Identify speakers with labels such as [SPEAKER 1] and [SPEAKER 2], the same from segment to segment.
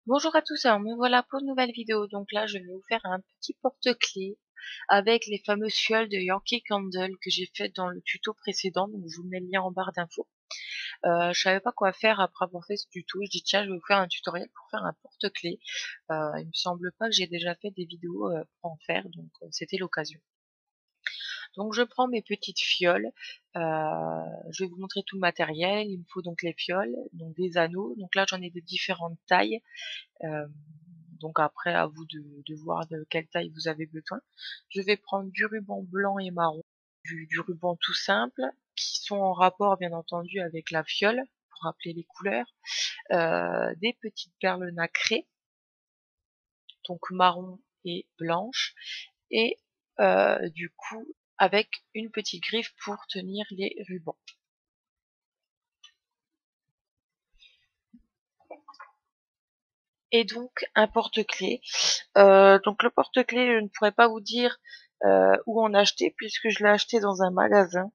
[SPEAKER 1] Bonjour à tous, alors me voilà pour une nouvelle vidéo. Donc là, je vais vous faire un petit porte-clés avec les fameuses fioles de Yankee Candle que j'ai fait dans le tuto précédent. Donc je vous mets le lien en barre d'infos. Je savais pas quoi faire après avoir fait ce tuto. Je dis tiens, je vais vous faire un tutoriel pour faire un porte-clés. Il me semble pas que j'ai déjà fait des vidéos pour en faire, donc c'était l'occasion. Donc je prends mes petites fioles, je vais vous montrer tout le matériel. Il me faut donc les fioles, donc des anneaux. Donc là j'en ai de différentes tailles. Euh, donc après, à vous de voir de quelle taille vous avez besoin. Je vais prendre du ruban blanc et marron, du ruban tout simple, qui sont en rapport bien entendu avec la fiole, pour rappeler les couleurs. Des petites perles nacrées, donc marron et blanche, et du coup avec une petite griffe pour tenir les rubans. Et donc un porte-clés. Donc le porte-clés, je ne pourrais pas vous dire où en acheter puisque je l'ai acheté dans un magasin.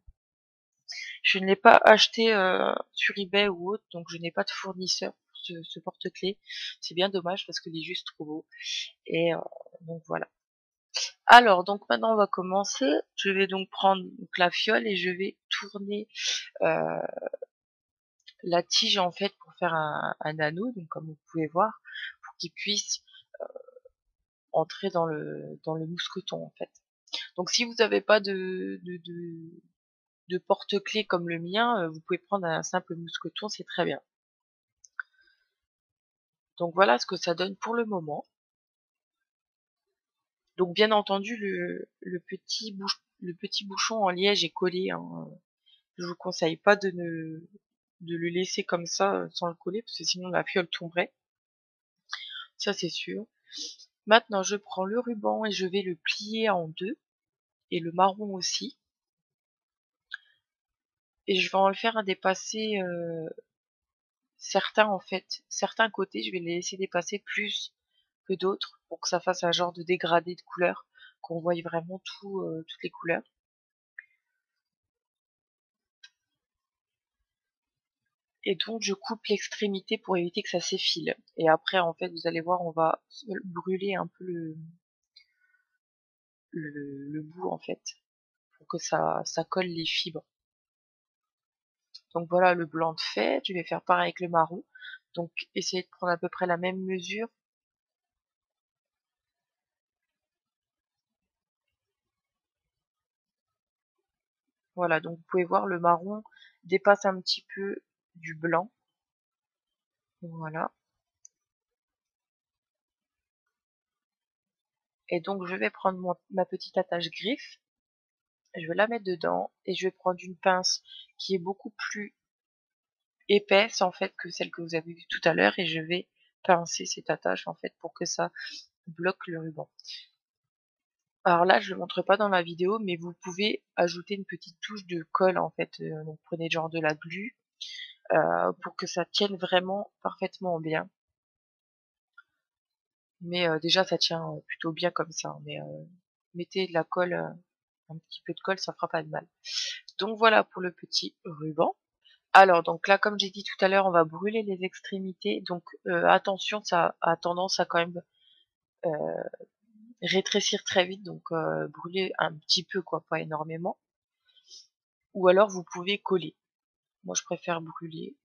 [SPEAKER 1] Je ne l'ai pas acheté sur eBay ou autre, donc je n'ai pas de fournisseur pour ce porte-clés. C'est bien dommage parce qu'il est juste trop beau. Et donc voilà. Alors donc maintenant on va commencer. Je vais donc prendre donc, la fiole et je vais tourner euh, la tige en fait pour faire un anneau, donc comme vous pouvez voir, pour qu'il puisse entrer dans le mousqueton en fait. Donc si vous n'avez pas de porte-clés comme le mien, vous pouvez prendre un simple mousqueton, c'est très bien. Donc voilà ce que ça donne pour le moment. Donc bien entendu le petit bouchon en liège est collé, hein. Je vous conseille pas de le laisser comme ça sans le coller parce que sinon la fiole tomberait. Ça c'est sûr. Maintenant je prends le ruban et je vais le plier en deux et le marron aussi. Et je vais en le faire dépasser certains en fait, certains côtés, je vais les laisser dépasser plus que d'autres pour que ça fasse un genre de dégradé de couleurs, qu'on voie vraiment toutes les couleurs. Et donc je coupe l'extrémité pour éviter que ça s'effile. Et après en fait vous allez voir on va brûler un peu le bout en fait pour que ça colle les fibres. Donc voilà le blanc de fait, je vais faire pareil avec le marron. Donc essayez de prendre à peu près la même mesure. Voilà, donc vous pouvez voir le marron dépasse un petit peu du blanc. Voilà. Et donc je vais prendre ma petite attache griffe, je vais la mettre dedans et je vais prendre une pince qui est beaucoup plus épaisse en fait que celle que vous avez vue tout à l'heure et je vais pincer cette attache en fait pour que ça bloque le ruban. Alors là je ne le montre pas dans la vidéo mais vous pouvez ajouter une petite touche de colle en fait. Donc prenez genre de la glu pour que ça tienne vraiment parfaitement bien. Mais déjà ça tient plutôt bien comme ça. Mais mettez de la colle, un petit peu de colle, ça fera pas de mal. Donc voilà pour le petit ruban. Alors donc là comme j'ai dit tout à l'heure on va brûler les extrémités. Donc attention, ça a tendance à quand même euh, rétrécir très vite. Donc brûler un petit peu quoi, pas énormément. Ou alors vous pouvez coller. Moi je préfère brûler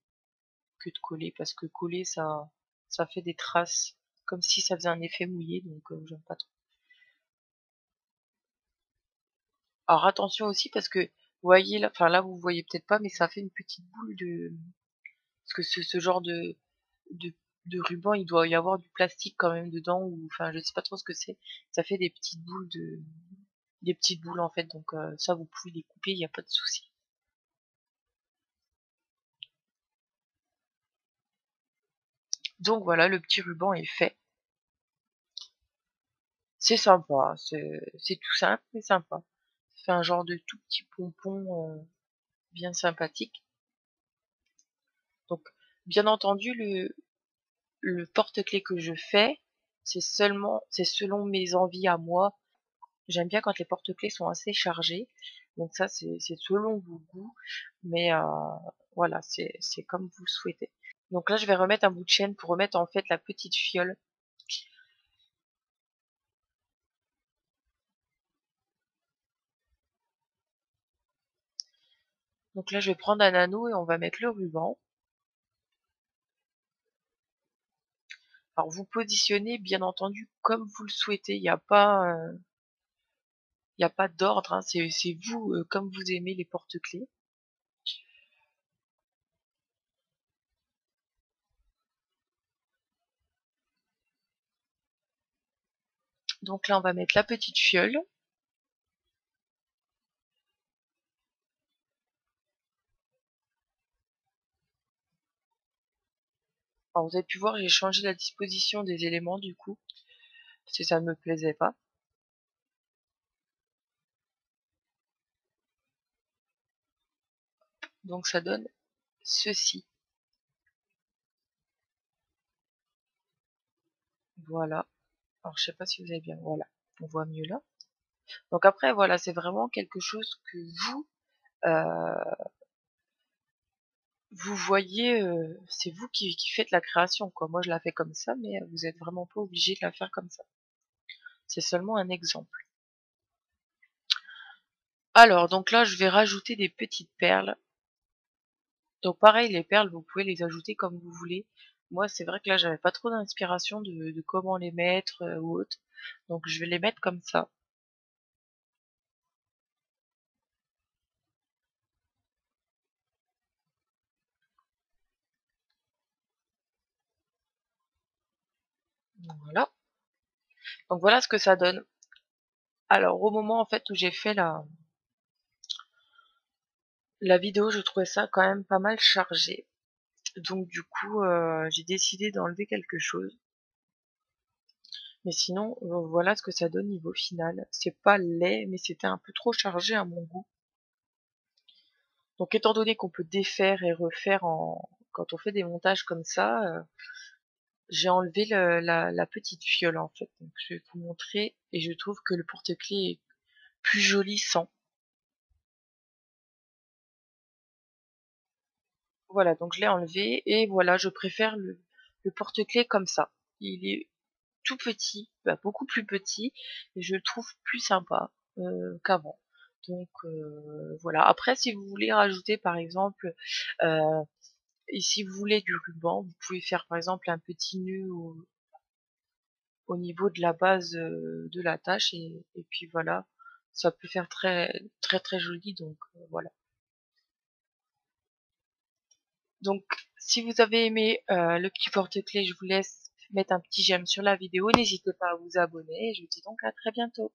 [SPEAKER 1] que de coller parce que coller ça fait des traces comme si ça faisait un effet mouillé. Donc j'aime pas trop. Alors attention aussi parce que vous voyez là, enfin là vous voyez peut-être pas, mais ça fait une petite boule de, parce que ce genre de, de ruban, il doit y avoir du plastique quand même dedans, ou enfin je sais pas trop ce que c'est. Ça fait des petites boules en fait, donc ça vous pouvez les couper, il n'y a pas de souci. Donc voilà, le petit ruban est fait. C'est sympa, c'est tout simple mais sympa. Ça fait un genre de tout petit pompon bien sympathique. Donc bien entendu le porte-clés que je fais, c'est selon mes envies à moi. J'aime bien quand les porte-clés sont assez chargés. Donc ça, c'est selon vos goûts. Mais voilà, c'est comme vous le souhaitez. Donc là, je vais remettre un bout de chaîne pour remettre en fait la petite fiole. Donc là, je vais prendre un anneau et on va mettre le ruban. Alors vous positionnez bien entendu comme vous le souhaitez. Il y a pas d'ordre, hein. C'est vous comme vous aimez les porte-clés. Donc là, on va mettre la petite fiole. Alors vous avez pu voir, j'ai changé la disposition des éléments du coup, parce que ça ne me plaisait pas. Donc ça donne ceci. Voilà. Alors je sais pas si vous avez bien. Voilà. On voit mieux là. Donc après, voilà, c'est vraiment quelque chose que euh, vous voyez, c'est vous qui faites la création, quoi. Moi, je la fais comme ça, mais vous êtes vraiment pas obligé de la faire comme ça. C'est seulement un exemple. Alors, donc là, je vais rajouter des petites perles. Donc pareil, les perles, vous pouvez les ajouter comme vous voulez. Moi, c'est vrai que là, j'avais pas trop d'inspiration de comment les mettre ou autre. Donc je vais les mettre comme ça. Voilà. Donc voilà ce que ça donne. Alors au moment en fait où j'ai fait la vidéo, je trouvais ça quand même pas mal chargé. Donc du coup, j'ai décidé d'enlever quelque chose. Mais sinon, voilà ce que ça donne niveau final. C'est pas laid, mais c'était un peu trop chargé à mon goût. Donc étant donné qu'on peut défaire et refaire quand on fait des montages comme ça, j'ai enlevé la petite fiole en fait. Donc je vais vous montrer et je trouve que le porte-clés est plus joli sans. Voilà, donc je l'ai enlevé et voilà, je préfère le porte-clés comme ça. Il est tout petit, bah, beaucoup plus petit, et je le trouve plus sympa qu'avant. Donc voilà. Après, si vous voulez rajouter par exemple, euh, et si vous voulez du ruban, vous pouvez faire par exemple un petit nœud au niveau de la base de la tâche et puis voilà, ça peut faire très très très joli. Donc voilà. Donc si vous avez aimé le petit porte-clés, je vous laisse mettre un petit j'aime sur la vidéo. N'hésitez pas à vous abonner et je vous dis donc à très bientôt.